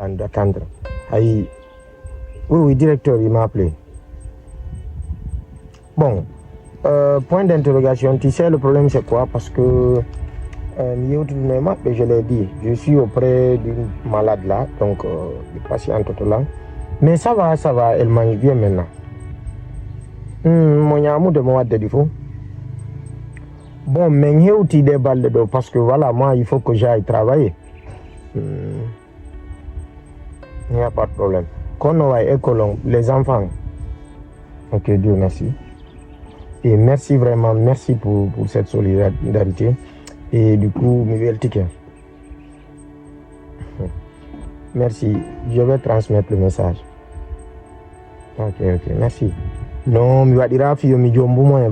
d'attendre. Oui, oui, directeur, il m'a appelé. Bon, point d'interrogation, tu sais le problème c'est quoi? Parce que je l'ai dit, je suis auprès d'une malade là, donc du patient tout là. Mais ça va, elle mange bien maintenant. Mon amour de moi de défaut. Bon, mais il y a aussi des balles de dos parce que voilà, moi il faut que j'aille travailler. Il n'y a pas de problème. Quand on va à l'école, les enfants. Ok, Dieu merci. Et merci vraiment, merci pour cette solidarité. Et du coup, je vais le ticket. Merci, je vais transmettre le message. Ok, merci. Non, je vais dire à Fio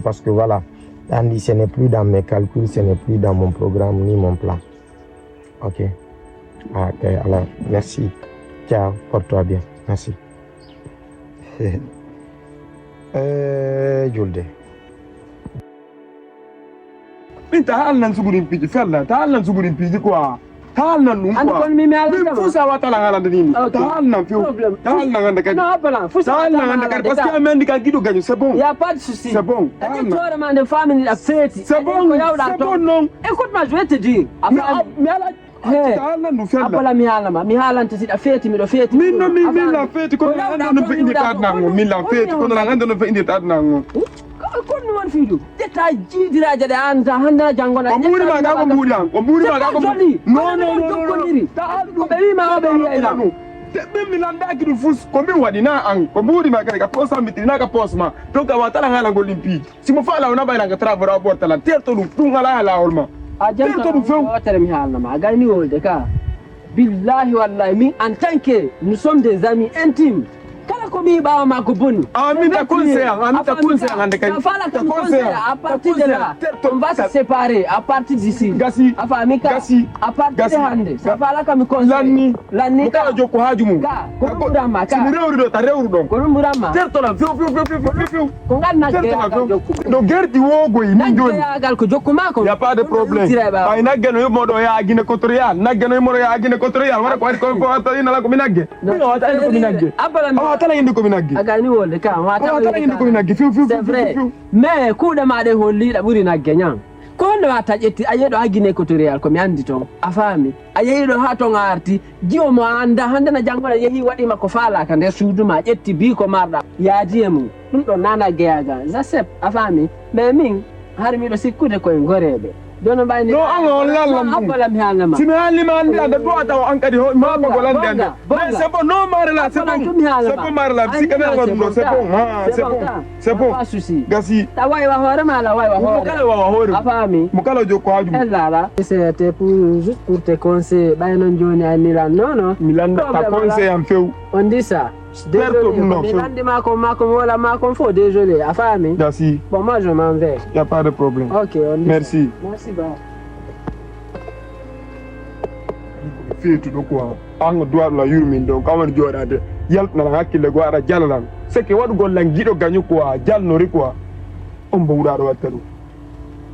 parce que voilà, Andy, ce n'est plus dans mes calculs, ce n'est plus dans mon programme ni mon plan. Ok. Ok, alors, merci. Ciao, porte-toi bien. Merci. Julde. Ta'al nan sugurin piji fella ta'al nan sugurin piji quoi ta'al nan num quoi mais fusa wata la ngala dini ta'al nan fiu ta'al nan nganda kadi non pas fusa ta'al nan nganda kadi parce que amendi ka gido gagne c'est bon y a pas de souci c'est bon t'as toi man de famille la fête c'est bon non écoute-moi je vais te dire mais ala ta'al nan du fella apala mi hala nti sida fête mi do fête min no mi la fête ko nganda no fe indi tad nango min la fête ko nganda no fe indi tad nango kon non fiidu detta jiidiraje de anta handa jangona ko muri ma ga ko non ta'al do be wi ma be wi ila min mi landa gidu fus ko min wadi na an ko muri ma ga posa mitri na ga posma donc awata la ngala ngolimpi si mo fala ona bayna ga travara borta la terto du ngala hala olma terto du feu watere mi halna ma ga ni wolde ka billahi wallahi min en tant que nous sommes des amis intimes kala ko mi ba ma ko boni ami ta conseil ande kay fala ta conseil à partir de là on va se séparer à partir d'ici gasi afa mi ka à partir de hande sa fala ka mi conseil lanni ka joko hajumu ka ko murama ka ni rewru do ta rewru don ko murama terto la fiu ko ganna ke do gerdi wogo yi min joni ya gal ko jokkuma ko y a pas de problème bay nagge no modo ya gine kotorial nagge no modo ya gine kotorial wara ko to ina la ko minagge no wata ko minagge tala indi ko minagge agani wolde ka tala indi ko minagge fiu c'est vrai mais kuude ma de holli da buri nagge nyam ko ndo wata jetti ayedo agine ko to real ko mi andi ton afami ayedo ha to ngarti jiwo mo anda hande na jangola yehi wadi mako fala ka nder suudu ma jetti bi ko marda yaadiyemu dum do nana geyaga zasep afami mais min har mi do sikkude ko ngorebe dono bayni no an lallam abala mi halama simi halima andi anda do ata an kadi ma ba golande ande mais c'est bon non marla c'est bon marla si kana wadu c'est bon gasi ta way wa hore mala way wa hore mukala wa hore afami mukala joko haju elala c'était pour juste pour te conseiller bayno joni anila non Milan ta conseil en feu on dit ça désolé Milan mako wala mako fo désolé afami gasi bon moi je m'en vais y a pas de problème OK merci ba fitu do ko an do la yurmin do kamar jodade yaltna hakkille go ara jallalan seke wadu gollan gido ganyu ko jalnori ko on bawda do wattaru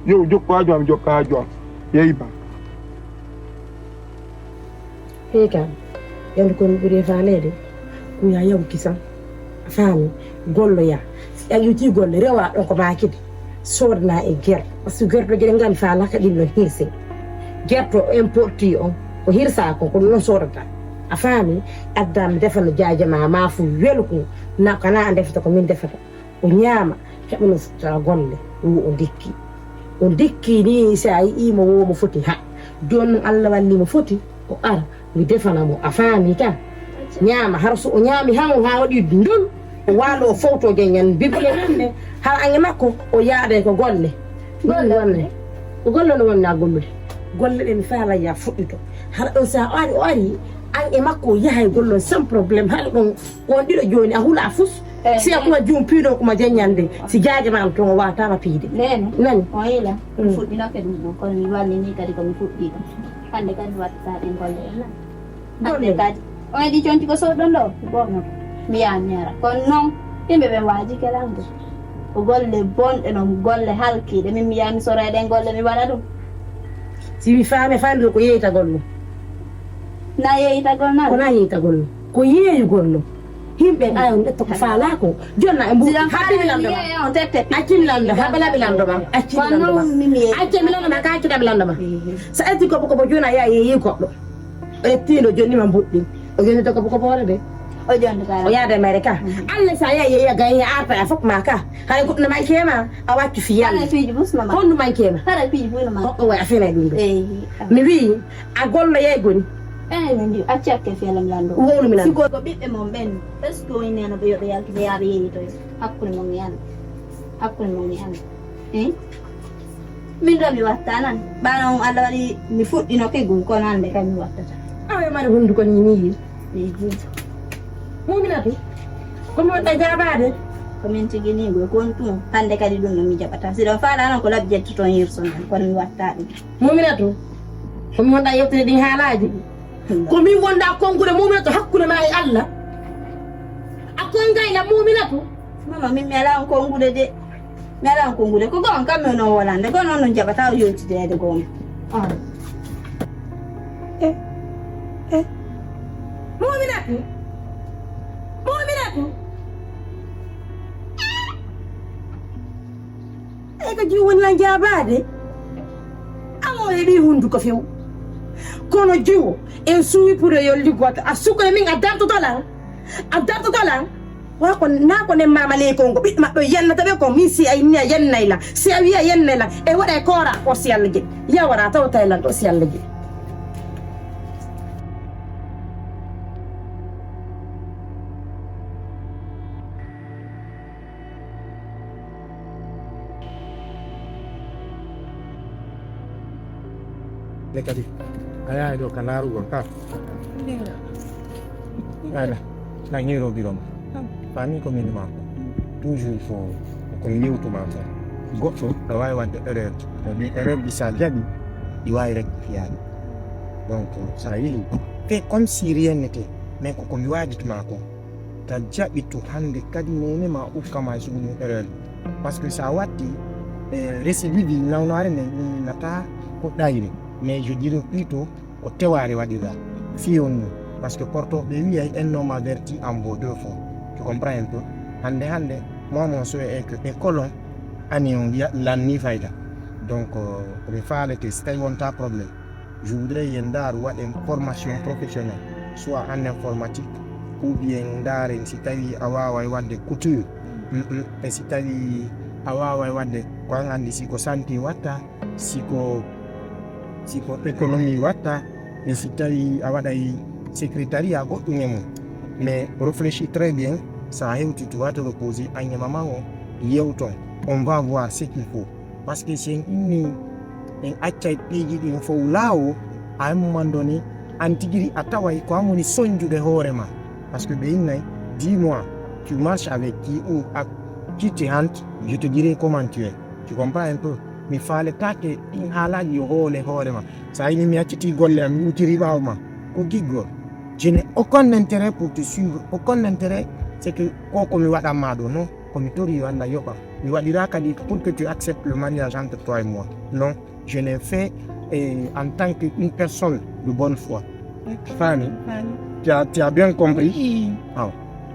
yow jokko haju am jokka haju am yeyi ba heka yalla ko buri falede ku ya yaw kisan fami gollo ya yuti golle rewa don ko baakide sodna e ger parce que gerdo gede ngal fa la ka dillo hirse gerto importi on ko hirsa ko non sodata a fami addam defal jaajama ma fu welko na kana ande fata ko min defata o nyaama hebno sta golle o dikki ni sa yi mo wo mo foti ha don Allah walli mo foti o ara mi defana mo a fami ka nyaama har so o nyaami han ha wadi dundun walo foto genyen bibele nande har ange makko o yaade ko golle no wonna golle den faala ya fuddito har on sa ari an e makko yahay gollon sans problème har on dido joni a hula fus si akuma jum pido kuma janyande si jaaje ma to wata ma piide nani o yela fuddina ke dum ko mi walli ni kadi ko mi fuddi hande kadi watta den golle kadi o di jonti ko so don do bonno mi yanyara kon non yimbe be waji kelande o golle bon e non golle halkide mi yami sorede golle mi wala dum si mi faame fande ko yeyta gollo Na yeeyita golnaɗo kona yeyta gollo ko yeeyi gollo himɓe ayon ɗetto ko faala ko jonna e mbuɗi haɓɓiɓilamdo ma on tette accimilamdo haɓelaɓilamdo ma accimilamdo ma accimilamdo ma ka acciɗaɓilamdo ma so etti kobo joni a yiya yeeyi goɗɗo o ettindo jonni ma mbuɗɗi o yonito kobo hoore de o jonde kala o yaade mere ka allah sa yiya yeeya gaye arta a fop ma ka hay goɗɗo no mankema a waccu fi yalla fiiji busnoma honno mankema kala fiiji busnoma hoɗɗo way a fina ɗum ɗo eyi mi wi a gollo yeygoni min ndi acci hakke feelam lando wowluminan sigo ko ɓiɓɓe mon ɓen est ce que o neno ɓe yoɓe yaltude yaaɓe yeeyitoyo hakkude mon e allah hakkude mon e allah e min ɗo mi watta nan ɓana on allah waɗi mi fuɗɗino keggol kono hande kam mi wattata awe mari hunduko ni ni eyi muminatu komi waɗɗa jabade komin tiginigo kon tum hande kadi ɗum no mi jaɓata siɗon faala noon ko labbi jettoton hirso nan kono mi watta ɗum muminatu komi wonɗa yewtude ɗin haalaji komin wonɗa konkude muminatu hakkude ma e allah a kongayla muminatu mama min mi ala on kongude de mi ala on kongude ko gon kamɓe no wolande ko noon no jaɓata o yewtidede gon muminatu muminatu e ko jiwonla jabade amo heeɓi hunduko few kono jiwo en suwi pour yo liggoto a sukore min a dartotolan wako nako ne mama le kongo ɓiɗɗo maɓɓe yennata ɓe ko min si a yinni a yennayla si a wiya yennayla e waɗa e koora o si allah jeɗi yawara taw taylan ɗo si allah jeɗi kadi aya do kanaru go ka ala na ngiro birom pani ko min ma toujours ko mi yewtu ma ko goɗɗo da way wadde erreur ni erreur bi sa jadi di way rek fiyaani donc ça yi fait comme si rien n'était mais ko mi wadit ma ko ta jaɓitu hande kadi nene ma ukkama e sugu erreur parce que ça watti récidive nawnare ne nata ko ɗayri mais je dirais plutôt au teware wadira fiyon parce que porto be wi ay un homme averti en vaut deux fois tu comprends un peu hande moi mon souhait est que les colons ani on l'anni fayda donc le faire que c'était un problème je voudrais yendar ou une formation professionnelle soit en informatique ou bien ndar en sitawi awawa wadde couture e sitawi awawa wadde ko andi siko santé watta siko économie watta et si tawi a waɗay secrétariat goɗɗum e mum mais réfléchis très bien sa hewti tu vas te reposer a ñamama o yewton on va voir ce qu'il faut parce que sen inni en accay piiji ɗin fof laawo à un moment donné an tigiri a taway ko amoni soñjude hoore ma parce que ɓe innay dis-moi tu marches avec qui ou qui te hante je te dirai comment tu es tu comprends un peu mi faaletake ɗin haalaji yo hoore ma sa yini mi acciti golle am mi utiri ɓaawo ma ko giggol je n'ai aucun intérêt pour te suivre aucun intérêt c'est que koko mi waɗanma ɗo non komi tori yo Allah yoɓa mi waɗira kadi pour que tu acceptes le mariage entre toi et moi non je l'ai fait en tant qu'une personne de bonne foi Fanny tu as bien compris aw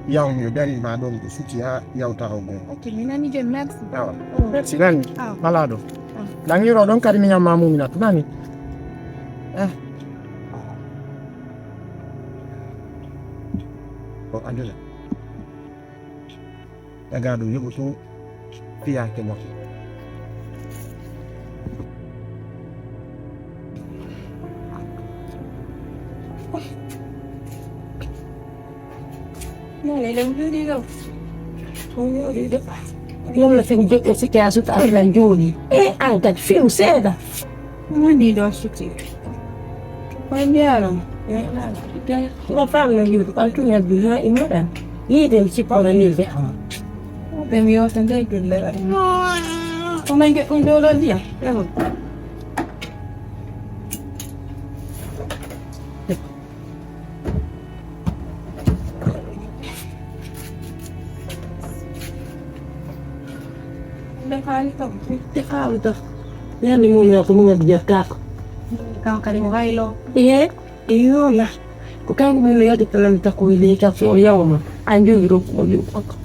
yaw mi darima ɗon ɗo suti ha yawta o gon ok mi nani joni merci awa merci nani mala ɗo ɗangiro ɗon kadi mi ñamma Muminatu nani o andula daga ɗo yoɓoto fiyake moto yalla fin joƴƴo sikki a suta allah jooɗi e an kadi few seeɗa woni ɗo suti koye mbiyaɗon no famno yiwde ɓaltuñal bi ha immoɗan yiide cippona ni be ama ɓe mi yewta nde dulle waɗi onon geɗɗum dowɗon ndiyam defaalu tax yandi Muminatu Muminatu jeef kako kan kadi mo haylo e yona ko kanko min no yadi kala tako le ka so yawma an jogi ro ko yo ko